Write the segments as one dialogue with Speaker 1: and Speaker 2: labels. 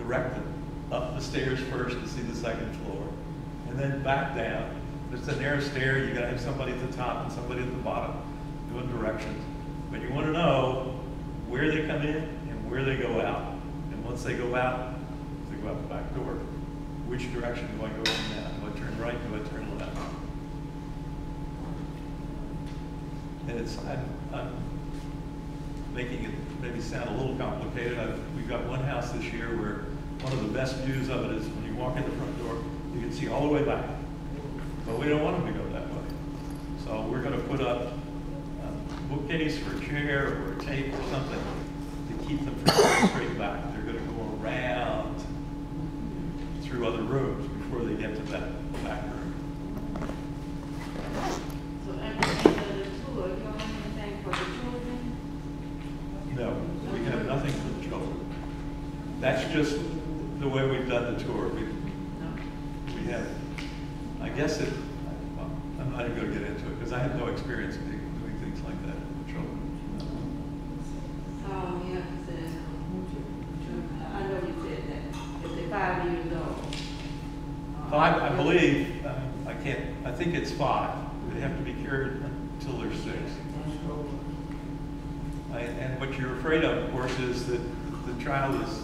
Speaker 1: direct them up the stairs first to see the second floor, and then back down. It's a narrow stair, you gotta have somebody at the top and somebody at the bottom doing directions. But you wanna know where they come in and where they go out. And once they go out the back door. Which direction do I go in now? Do I turn right, do I turn left? And I'm making it maybe sound a little complicated. We've got one house this year where one of the best views of it is when you walk in the front door, you can see all the way back. But we don't want them to go that way. So we're going to put up a bookcase or a chair or a tape or something to keep them from going straight back. They're going to go around through other rooms before they get to that back room.
Speaker 2: So at the end of the tour, you don't have anything for the children?
Speaker 1: No, we have nothing for the children. That's just the way we've done the tour. We have, I guess well, I'm not even going to get into it because I have no experience doing things like that with children.
Speaker 2: Oh, yeah, I know you said that. If they're 5 years old.
Speaker 1: 5, I believe, I think it's 5. They have to be cured until they're 6. And what you're afraid of course, is that the child is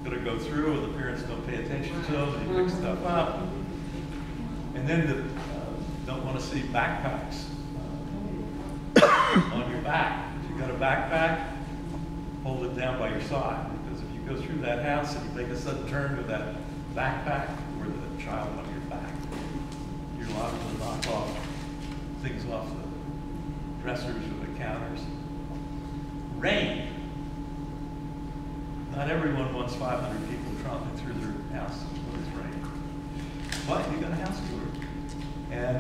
Speaker 1: going to go through and the parents don't pay attention to them and they pick stuff up. And then don't want to see backpacks on your back. If you've got a backpack, hold it down by your side. Because if you go through that house and you make a sudden turn with that backpack or the child on your back, you're liable to knock off things off the dressers or the counters. Rain. Not everyone wants 500 people tromping through their house when it's raining. But you got a house tour. And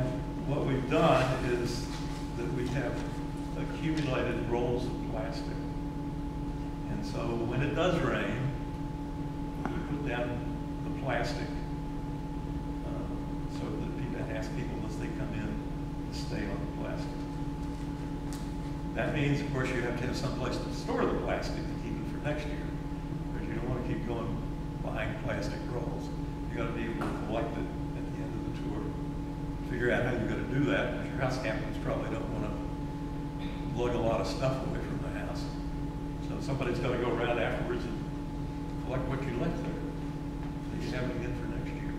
Speaker 1: what we've done is that we have accumulated rolls of plastic. And so when it does rain, we put down the plastic so that people ask people as they come in to stay on the plastic. That means, of course, you have to have some place to store the plastic to keep it for next year. Because you don't want to keep going buying plastic rolls. You got to be able to collect it at the end of the tour. Figure out how you're going to do that, because your house captains probably don't want to lug a lot of stuff away from the house. So somebody's got to go around afterwards and collect what you left there. So you have it again for next year.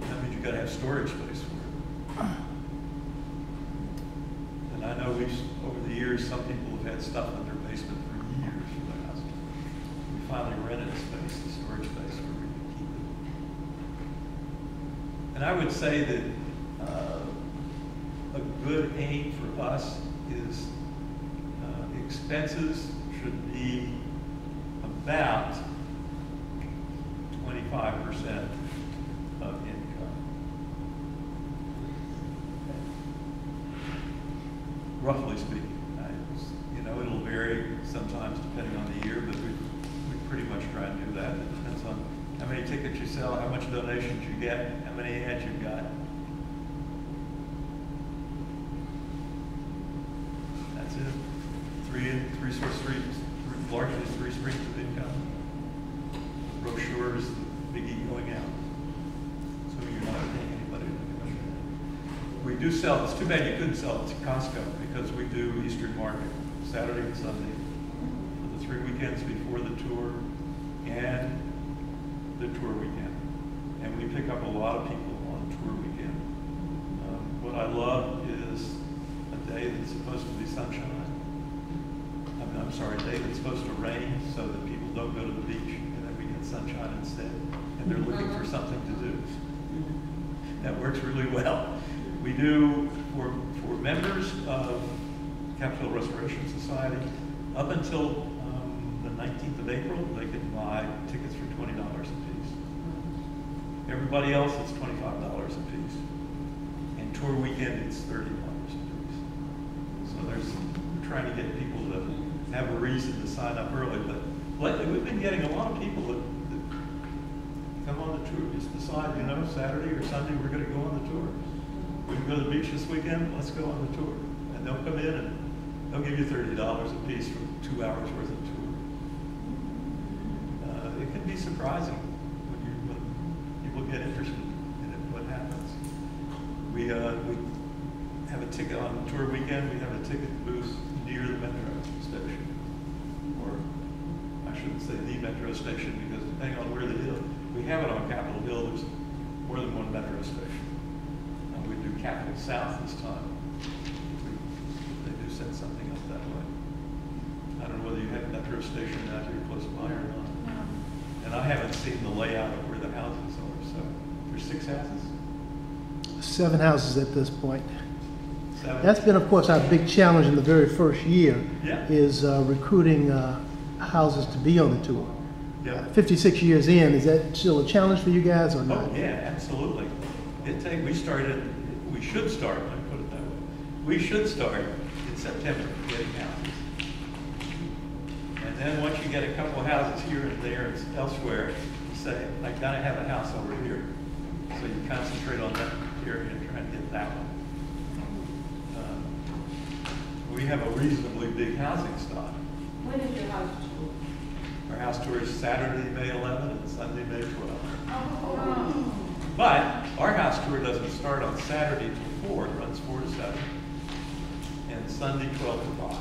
Speaker 1: That means you've got to have storage space for it. And I know over the years, some people have had stuff in their basement for years for the house. We finally rented a space, a storage space where we could keep it. And I would say that a good aim for us is expenses should be about 25% of income. Roughly speaking. It'll vary sometimes depending on the year, but we pretty much try and do that. It depends on how many tickets you sell, how much donations you get, how many ads you've got. That's it. Largely three streams of income. Brochures, biggie going out. So you're not paying anybody to do it. We do sell, it's too bad you couldn't sell it to Costco because we do Eastern Market, Saturday and Sunday, for the 3 weekends before the tour and the tour weekend. And we pick up a lot of people on tour weekend. What I love is a day that's supposed to be sunshine. I'm sorry, a day that's supposed to rain so that people don't go to the beach and then we get sunshine instead. And they're looking for something to do. That works really well. We do, for members of Capitol Restoration Society, up until the 19th of April, they can buy tickets for $20 a piece. Everybody else, it's $25 a piece. And tour weekend, it's $30 a piece. So we're trying to get people to have a reason to sign up early. But lately, we've been getting a lot of people that come on the tour, just decide, Saturday or Sunday, we're going to go on the tour. We can go to the beach this weekend, let's go on the tour. And they'll come in and they'll give you $30 a piece for 2 hours worth of tour. It can surprising when people get interested in it, what happens. We have a ticket on tour weekend, we have a ticket booth near the metro station. Or I shouldn't say the metro station, because depending on where they live, we have it on Capitol Hill, there's more than one metro station. We do Capitol South this time. They do send something up that way. I don't know whether you have a metro station out here close by or not.
Speaker 2: No.
Speaker 1: And I haven't seen the layout of where the houses are, so there's 6 houses?
Speaker 3: 7 houses at this point.
Speaker 1: 7?
Speaker 3: That's been, of course, our big challenge in the very first year,
Speaker 1: Yeah.
Speaker 3: is recruiting houses to be on the tour.
Speaker 1: Yeah.
Speaker 3: 56 years in, is that still a challenge for you guys or not?
Speaker 1: Oh, yeah, absolutely. We should start, let me put it that way. We should start in September getting houses. And then once you get a couple of houses here and there and elsewhere, you say, I gotta have a house over here. So you concentrate on that area and try and get that one. We have a reasonably big housing stock.
Speaker 2: When is your house tour?
Speaker 1: Our house tour is Saturday, May 11th and Sunday, May 12th.
Speaker 2: Oh.
Speaker 1: But our house tour doesn't start on Saturday till 4, it runs 4 to 7, and Sunday 12 to 5.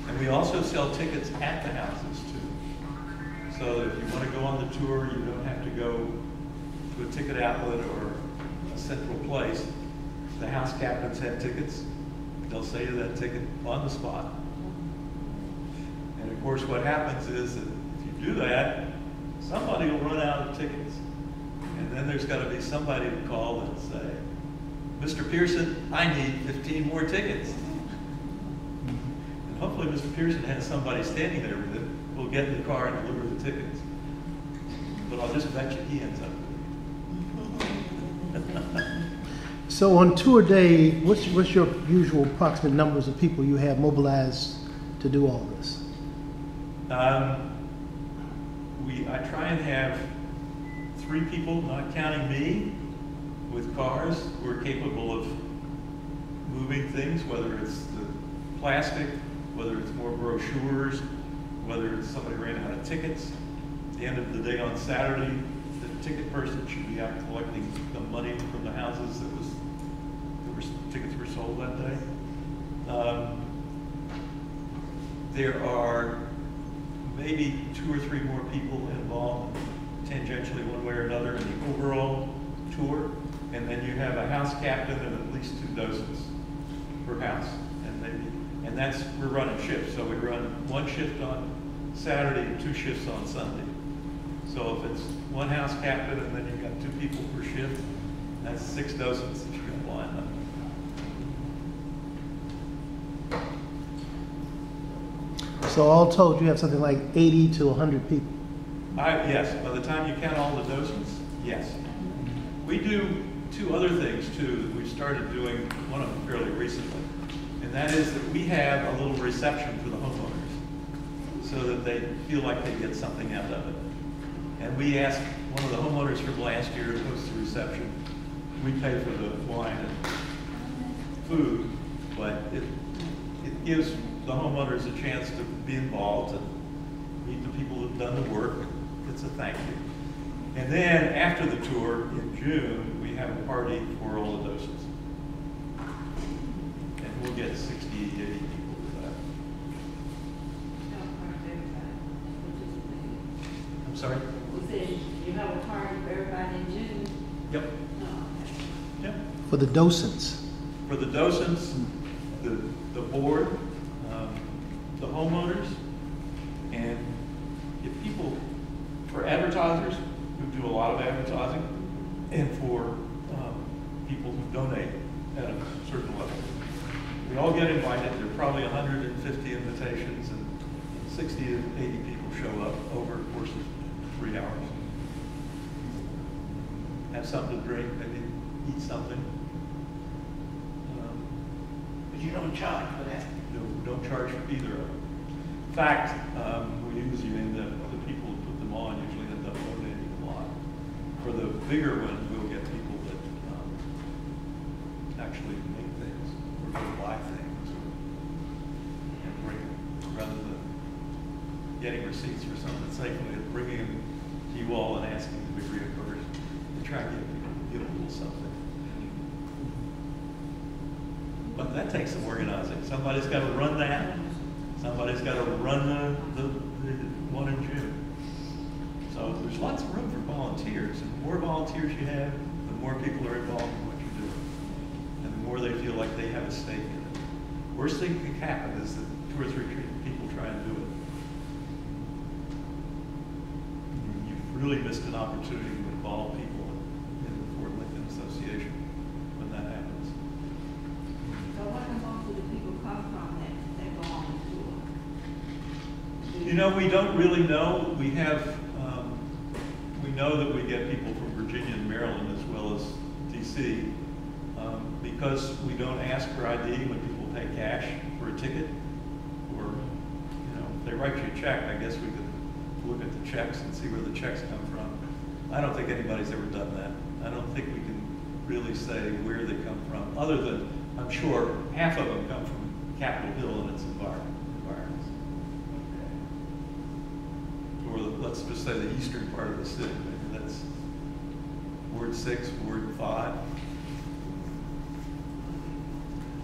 Speaker 1: And we also sell tickets at the houses too. So that if you want to go on the tour, you don't have to go to a ticket outlet or a central place. The house captains have tickets. They'll sell you that ticket on the spot. And of course what happens is that if you do that, somebody will run out of tickets. And then there's got to be somebody to call and say, Mr. Pearson, I need 15 more tickets. And hopefully Mr. Pearson has somebody standing there with him who will get in the car and deliver the tickets. But I'll just bet you he ends up with it.
Speaker 3: So on tour day, what's your usual approximate numbers of people you have mobilized to do all this?
Speaker 1: I try and have 3 people, not counting me, with cars who are capable of moving things, whether it's the plastic, whether it's more brochures, whether it's somebody ran out of tickets. At the end of the day on Saturday, the ticket person should be out collecting the money from the houses tickets were sold that day. There are maybe 2 or 3 more people involved tangentially one way or another in the overall tour. And then you have a house captain and at least 2 docents per house. And we're running shifts. So we run 1 shift on Saturday and 2 shifts on Sunday. So if it's 1 house captain and then you've got 2 people per shift, that's 6 docents that you're gonna line up.
Speaker 3: So all told, you have something like 80 to 100 people.
Speaker 1: Yes, by the time you count all the docents, yes. We do 2 other things too that we started doing, one of them fairly recently. And that is that we have a little reception for the homeowners so that they feel like they get something out of it. And we asked one of the homeowners from last year to host the reception. We pay for the wine and food, but it gives the homeowners a chance to be involved and meet the people who've done the work. It's a thank you. And then after the tour in June, we have a party for all the docents. And we'll get 60, 80 people with that. I'm sorry?
Speaker 2: You said you have a party for everybody in June?
Speaker 1: Yep.
Speaker 2: Oh, okay.
Speaker 1: Yep.
Speaker 3: For the docents.
Speaker 1: For the docents, the board, the homeowners, and if people, for advertisers who do a lot of advertising, and for people who donate at a certain level. We all get invited. There are probably 150 invitations, and 60 to 80 people show up over the course of 3 hours. Have something to drink, maybe eat something.
Speaker 4: But you don't charge for that.
Speaker 1: No, don't charge for either of them. In fact, we usually end up, the people who put them on usually end up donating a lot. For the bigger ones, we'll get people that actually make things or go buy things and bring them rather than getting receipts for something safely, and bringing them to you all and asking to be reimbursed, to try and get people to give a little something. But that takes some organizing. Somebody's got to run that. Somebody's got to run the one in June. So there's lots of room for volunteers. And the more volunteers you have, the more people are involved in what you're doing. And the more they feel like they have a stake in it. Worst thing that can happen is that 2 or 3 people try and do it. You've really missed an opportunity to involve people in the Fort Lincoln Association when that happens.
Speaker 2: So what most of the people come from that go on the tour?
Speaker 1: You know, we don't really know. We have, we know that we get people from Virginia and Maryland as well as DC, because we don't ask for ID when people pay cash for a ticket, or, you know, if they write you a check, I guess we could look at the checks and see where the checks come from. I don't think anybody's ever done that. I don't think we can really say where they come from, other than I'm sure half of them come from Capitol Hill and its environments. Or let's just say the eastern part of the city. Maybe that's Ward 6, Ward 5.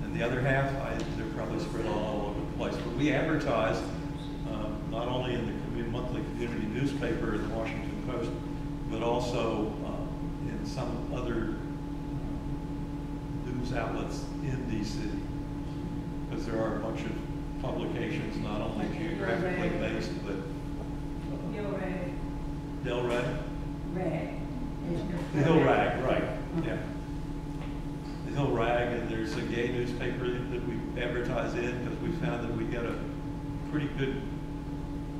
Speaker 1: And the other half, they're probably spread all over the place. But we advertise not only in the monthly community newspaper, the Washington Post, but also in some other news outlets in DC. Because there are a bunch of publications, not only geographically based, but Del Rag?
Speaker 2: Rag.
Speaker 1: The Hill Rag, right, yeah. The Hill Rag, and there's a gay newspaper that we advertise in because we found that we get a pretty good,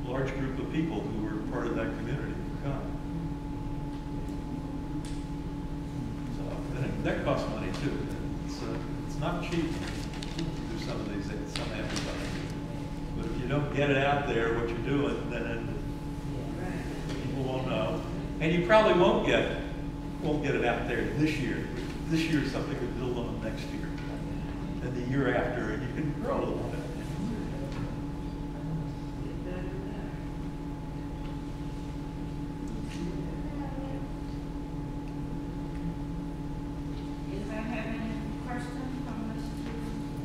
Speaker 1: large group of people who were part of that community who come. So, and that costs money too. It's not cheap to do some of these things, some advertising. But if you don't get it out there, what you're doing, then people won't know. And you probably won't get it out there this year. This year is something to build on next year. And the year after, and you can grow a little bit.
Speaker 2: Anybody have any questions from Mr.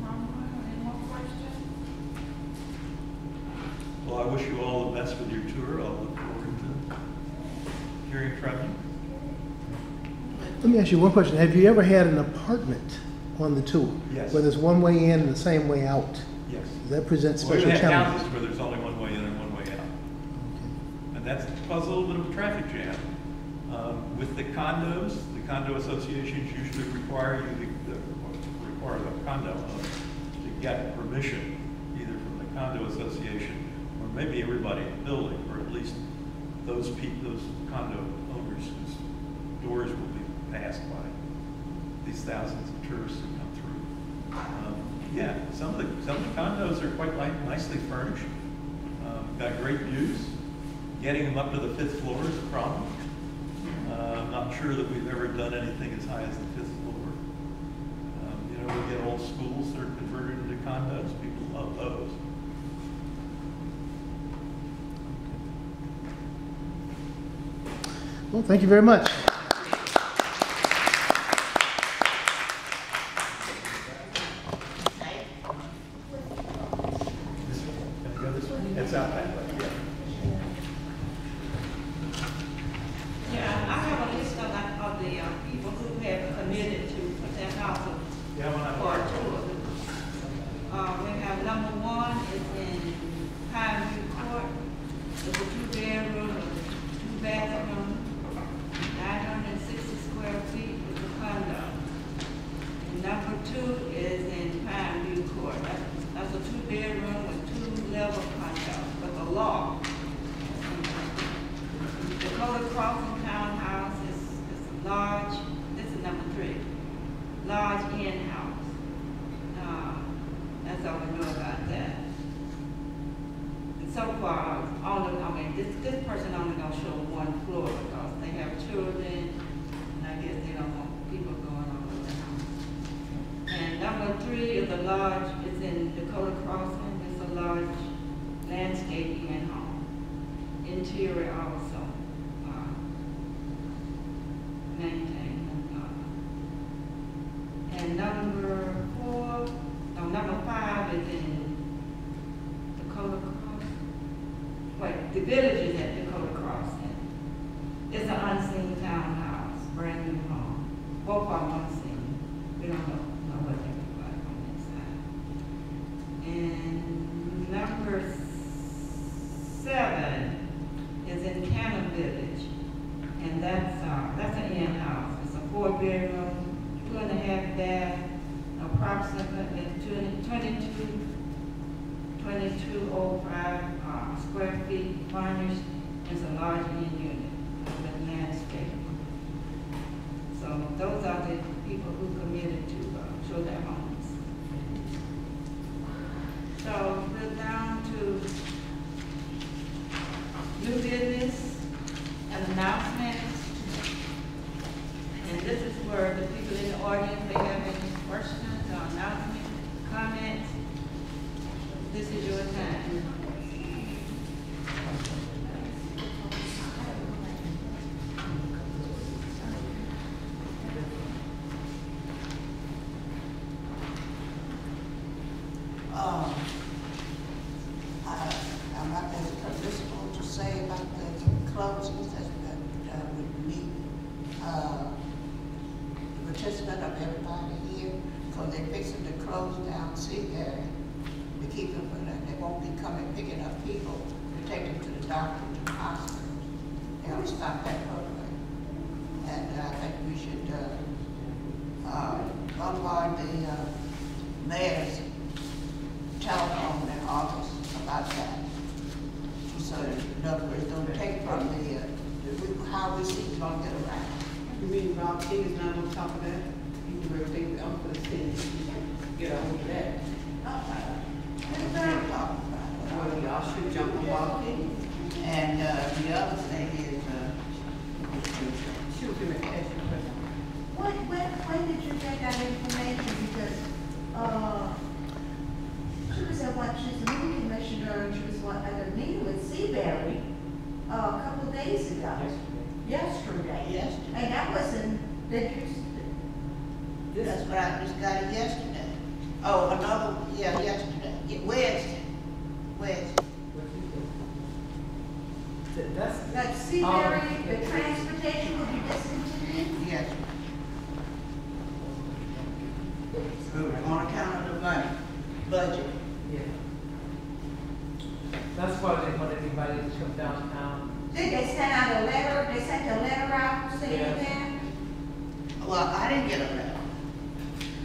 Speaker 2: Palmer? Any more questions?
Speaker 1: Well, I wish you all the best with your tour. I'll look forward to hearing from you.
Speaker 3: Let me ask you one question. Have you ever had an apartment on the tour?
Speaker 1: Yes.
Speaker 3: Where there's one way in and the same way out?
Speaker 1: Yes.
Speaker 3: Does that present
Speaker 1: Well,
Speaker 3: special
Speaker 1: we've had
Speaker 3: challenges?
Speaker 1: houses where there's only one way in and one way out.
Speaker 3: Okay.
Speaker 1: And that's caused a little bit of a traffic jam. With the condos, the condo associations usually require you to require the condo owner to get permission either from the condo association or maybe everybody in the building, or at least those condo owners whose doors will be passed by these thousands of tourists who come through. Yeah, some of the condos are quite nicely furnished. Got great views. Getting them up to the 5th floor is a problem. I'm not sure that we've ever done anything as high as the 5th floor. You know, we get old schools that are converted into condos. People love those.
Speaker 3: Well, thank you very much.
Speaker 1: It's out that way, yeah.
Speaker 2: Yeah, I have a list of the people who have committed to put their house up
Speaker 1: Yeah, when
Speaker 2: for a tour. We have number 1 is in Pineview Court. It's a 2-bedroom, 2-bathroom, 960 square feet with a condo. And number 2 is in Pineview Court. That's a 2-bedroom with 2-level condo with a loft. Dakota Crossing Townhouse is large. This is number 3. Large in-house. That's all we know about that. And so far, this person only gonna show 1 floor because they have children, and I guess they don't want people going all over the house. And number 3 is a large. It's in Dakota Crossing. It's a large landscaping and home. interior also, maintained. And number 5 is in Dakota Cross. Wait, the village is at Dakota Crossing. It's an unseen townhouse, brand new home. Both are unseen. We don't know what they look like on the inside. And number 7 is in Cannon Village, and that's an in-house. It's a 4-bedroom, 2.5 bath, approximately 2205 square feet, furnished. It's a large in-unit with landscape. So those are the people who committed to show their homes. So we're down to new business and announcements. And this is where the people in the audience, they have any questions or announcements, comments. This is your time.
Speaker 4: I'm not as principal to say about the closings that we meet. The participant of everybody here, because they're fixing to close down Civic to keep them from that. They won't be coming picking up people to take them to the doctor, to the hospitals. They will stop that program. And I think we should bombard the mayor's telephone and office about that. So in other words, don't take from how we see it's going to get around.
Speaker 5: You mean Rob King is not on top of that? You do everything else for the city, get a hold of that.
Speaker 4: That's what I'm talking about.
Speaker 5: Well, y'all should jump on Bob King.
Speaker 4: And the other thing is,
Speaker 5: She was gonna ask you a question.
Speaker 6: When did you get that information? Because she was at what, she's a new commissioner, and she was at a meeting with Seabury a couple of days ago. Yesterday.
Speaker 4: Yesterday.
Speaker 6: And that wasn't,
Speaker 4: that's what I just got it yesterday. Oh, another, yesterday. Wednesday.
Speaker 6: that Seabury, the transportation would be discontinued?
Speaker 4: Yes. On account of the money, budget.
Speaker 7: Yeah. That's why they want everybody to come downtown.
Speaker 6: Did they send out a letter, they sent a letter out saying that?
Speaker 4: Well, I didn't get a letter.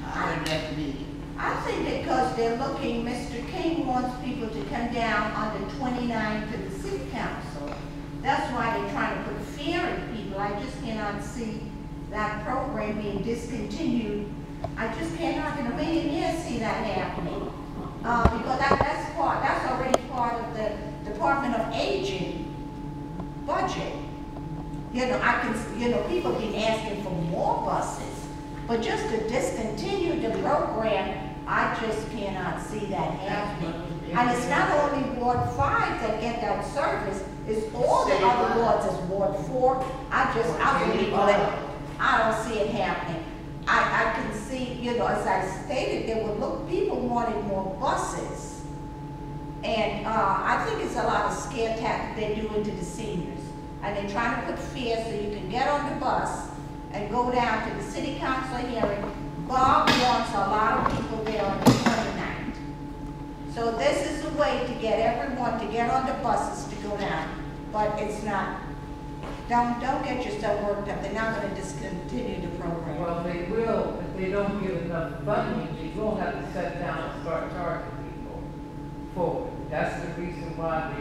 Speaker 4: I heard that meeting.
Speaker 6: I think because they're looking, Mr. King wants people to come down on the 29th to the city council. That's why they're trying to put fear in people. I just cannot see that program being discontinued. I just cannot in a million years see that happening. Because that's already part of the Department of Aging budget. You know, people been asking for more buses, but just to discontinue the program, I just cannot see that happening. And it's not only Ward 5 that get that service, it's all the other wards as Ward 4. I don't see it happening. I can see, you know, as I stated, people wanted more buses. And I think it's a lot of scare tactics they're doing to the seniors. And they're trying to put fear so you can get on the bus and go down to the city council hearing. Bob wants a lot of people there on the 29th. So this is a way to get everyone to get on the buses to go down. But it's not. Don't get yourself worked up. They're not going to discontinue the program.
Speaker 7: Well, they will, if they don't give enough funding, they will have to shut down and start charging people for it. That's the reason why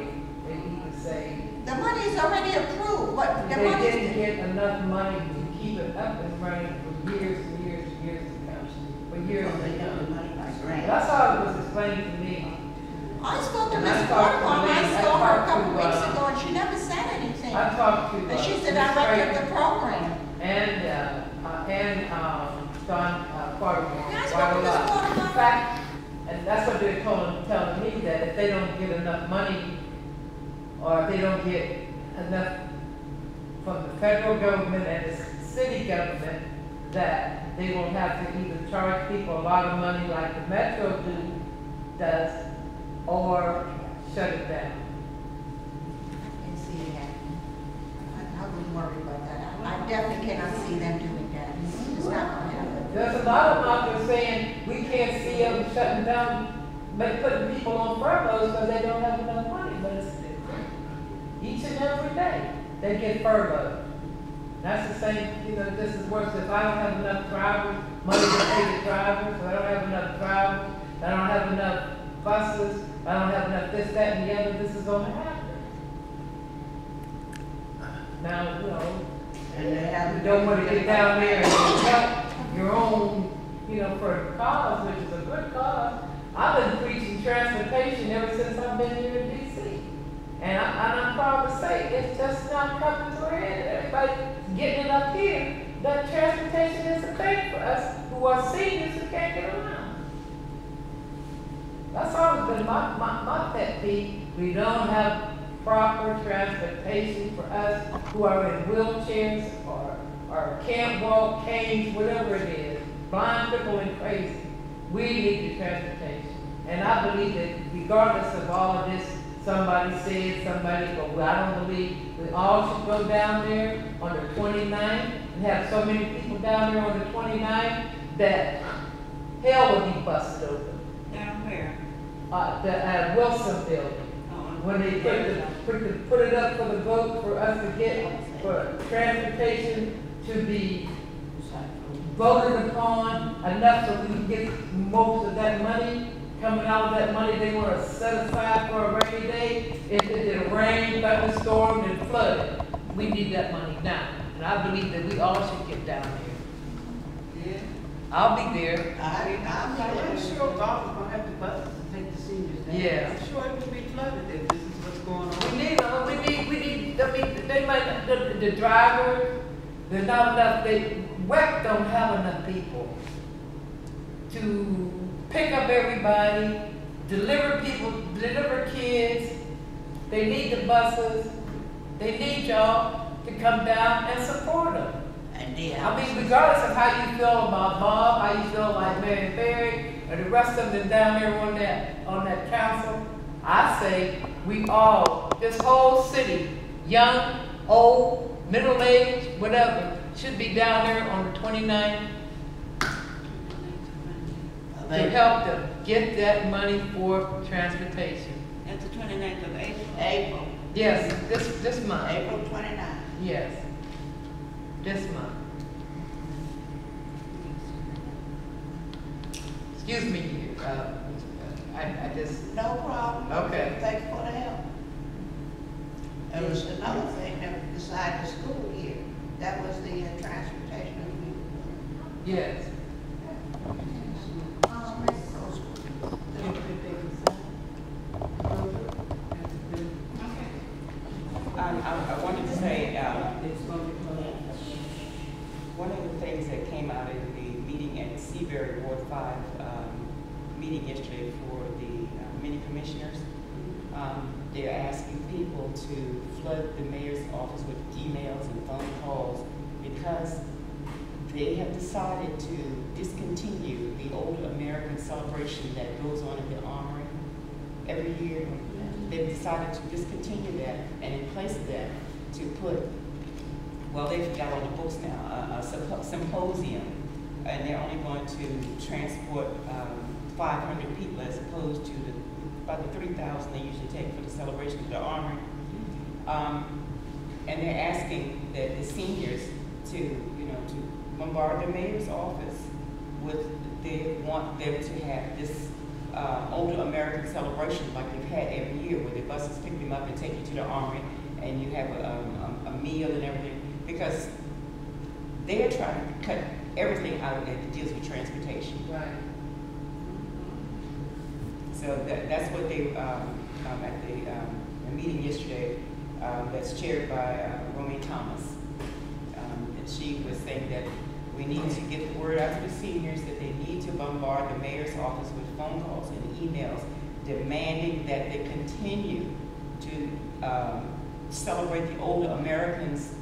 Speaker 7: they need to say.
Speaker 6: The money is already approved, but the
Speaker 7: They
Speaker 6: money
Speaker 7: didn't get enough money to keep it up and running for years and years and years to come. For years
Speaker 4: They
Speaker 7: to
Speaker 4: got the
Speaker 7: come.
Speaker 4: money by grant.
Speaker 7: That's how it was explained to me.
Speaker 6: I spoke to
Speaker 7: And
Speaker 6: Ms.
Speaker 7: I talked to
Speaker 6: Portman.
Speaker 7: Lee.
Speaker 6: I
Speaker 7: I
Speaker 6: saw her a
Speaker 7: talked
Speaker 6: couple
Speaker 7: to,
Speaker 6: weeks ago, and she never said anything.
Speaker 7: I talked to.
Speaker 6: But she's the
Speaker 7: Ms.
Speaker 6: director of
Speaker 7: Creighton
Speaker 6: the program.
Speaker 7: and Don Quarterman.
Speaker 6: Yeah, I spoke to Ms. Portman.
Speaker 7: In fact, and that's what they're telling me, that if they don't get enough money, or if they don't get enough from the federal government and the city government that they will have to either charge people a lot of money like the Metro does, or shut it down.
Speaker 6: And see it happen. I wouldn't worry about that. I definitely cannot see them doing that. It's not gonna happen.
Speaker 7: There's a lot of them out there saying, we can't see them shutting down, but putting people on furloughs because they don't have enough money, but it's each and every day, they get furloughed. That's the same, you know, this is worse. If I don't have enough drivers, money to pay the drivers, if I don't have enough drivers, I don't have enough buses, I don't have enough this, that, and the other, this is gonna happen. Now, you know, and you don't want to get down there and help your own, you know, for a cause, which is a good cause. I've been preaching transportation ever since I've been here in D.C. And I'm proud to say it's just not coming to an end. Everybody's getting it up here that transportation is a thing for us who are seniors who can't get around. That's always been my pet peeve. We don't have proper transportation for us who are in wheelchairs or can't walk, canes, whatever it is, blind, crippled, and crazy. We need the transportation. And I believe that regardless of all of this, somebody said, but I don't believe we all should go down there on the 29th and have so many people down there on the 29th that hell would be busted open.
Speaker 2: Down where?
Speaker 7: The Wilson building. When they put it up for the vote for us to get, for transportation to be voted upon enough so we can get most of that money. Coming out of that money they want to set aside for a rainy day. If it did rain, thunderstorm, and flood, we need that money now. And I believe that we all should get down there.
Speaker 2: Yeah.
Speaker 7: I'll be there.
Speaker 5: I'm sure God is gonna have the buses to take the seniors down.
Speaker 7: Yeah.
Speaker 5: I'm sure it will be flooded if this is what's going on.
Speaker 7: We need, I mean, they might, the driver, there's not enough, WEC don't have enough people to pick up everybody, deliver kids. They need the buses. They need y'all to come down and support them.
Speaker 4: And then,
Speaker 7: I mean, regardless of how you feel about Bob, how you feel like Mary Berry, or the rest of them down there on that council, I say we all, this whole city, young, old, middle-aged, whatever, should be down there on the 29th to help them get that money for transportation.
Speaker 2: That's the 29th of April.
Speaker 4: April.
Speaker 7: Yes, this month.
Speaker 4: April 29th.
Speaker 7: Yes, this month. Excuse me, I just.
Speaker 4: No problem.
Speaker 7: Okay.
Speaker 4: Thank you for the help. There was another thing that besides the school year, that was the transportation of youth.
Speaker 7: Yes.
Speaker 8: I wanted to say, one of the things that came out of the meeting at Seabury Ward 5 meeting yesterday for the mini commissioners, they're asking people to flood the mayor's office with emails and phone calls because they have decided to discontinue the old American celebration that goes on in the Armory every year. They've decided to discontinue that, and in place of that, to put, well, they've got on the books now, a symposium, and they're only going to transport 500 people as opposed to about the 3,000 they usually take for the celebration of the Armory. And they're asking the seniors to bombard the mayor's office with, they want them to have this older American celebration like they've had every year, where the buses pick them up and take you to the Armory, and you have a meal and everything, because they are trying to cut everything out that deals with transportation.
Speaker 7: Right.
Speaker 8: So that's what they, at the meeting yesterday, that's chaired by Romaine Thomas. And she was saying that we need to get the word out to the seniors that they need to bombard the mayor's office with phone calls and emails demanding that they continue to celebrate the older Americans'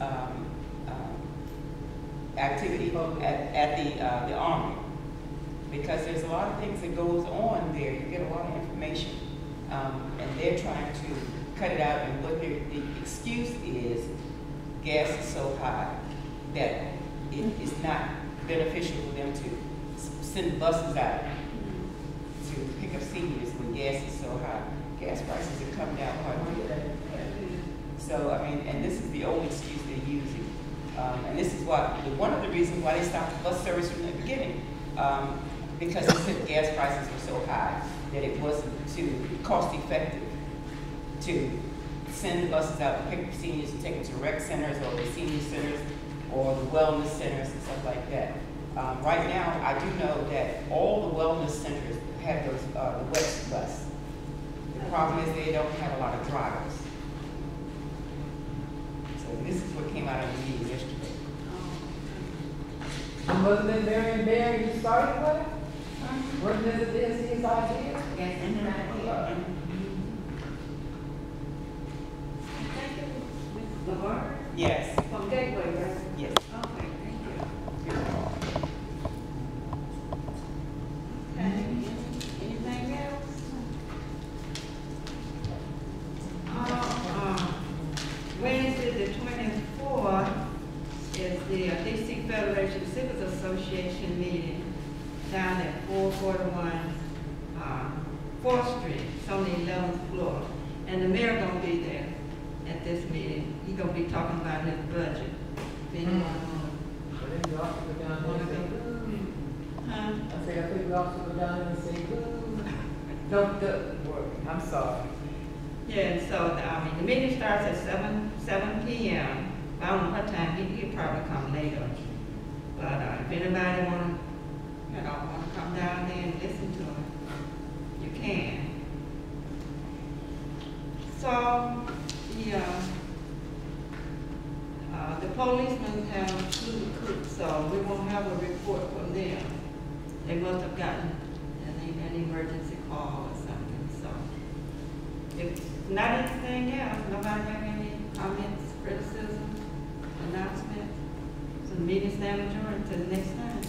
Speaker 8: activity at the Army. Because there's a lot of things that goes on there. You get a lot of information. And they're trying to cut it out, and what the excuse is, gas is so high that it is not beneficial for them to send buses out to pick up seniors when gas is so high. Gas prices have come down quite a bit. So, I mean, and this is the old excuse they're using. And this is one of the reasons why they stopped the bus service from the beginning. Because they said gas prices were so high that it wasn't too cost effective to send the buses out to pick up seniors and take them to rec centers or the senior centers or the wellness centers and stuff like that. Right now, I do know that all the wellness centers have those, the West bus. The problem is they don't have a lot of drivers. So this is what came out of the meeting yesterday.
Speaker 7: And wasn't it Mary you started with? Wasn't it his idea?
Speaker 2: Yes, and then I did. Thank you, Ms. Lamar.
Speaker 8: Yes.
Speaker 2: From Gateway, right?
Speaker 8: Yes.
Speaker 2: Okay, thank you. Okay, anything else? Wednesday, the 24th, is the DC Federation Civic Association meeting down at 441 4th Street. It's on the 11th floor. And the mayor gonna be there at this meeting. He gonna be talking about his budget. If anyone
Speaker 7: But then we also go down there and say, boo.
Speaker 2: Huh?
Speaker 7: I say, I think we also go down there and say, boo. Don't do work. I'm sorry.
Speaker 2: Yeah, and so, I mean, the meeting starts at 7 p.m. I don't know what time, he'll probably come later. But if anybody wanna come down there and listen to him, you can. So, the policemen have flew the coop, so we won't have a report from them. They must have gotten an emergency call or something, so. If not anything else, nobody have any comments, criticism, announcement? So the meeting stand adjourned until the next time.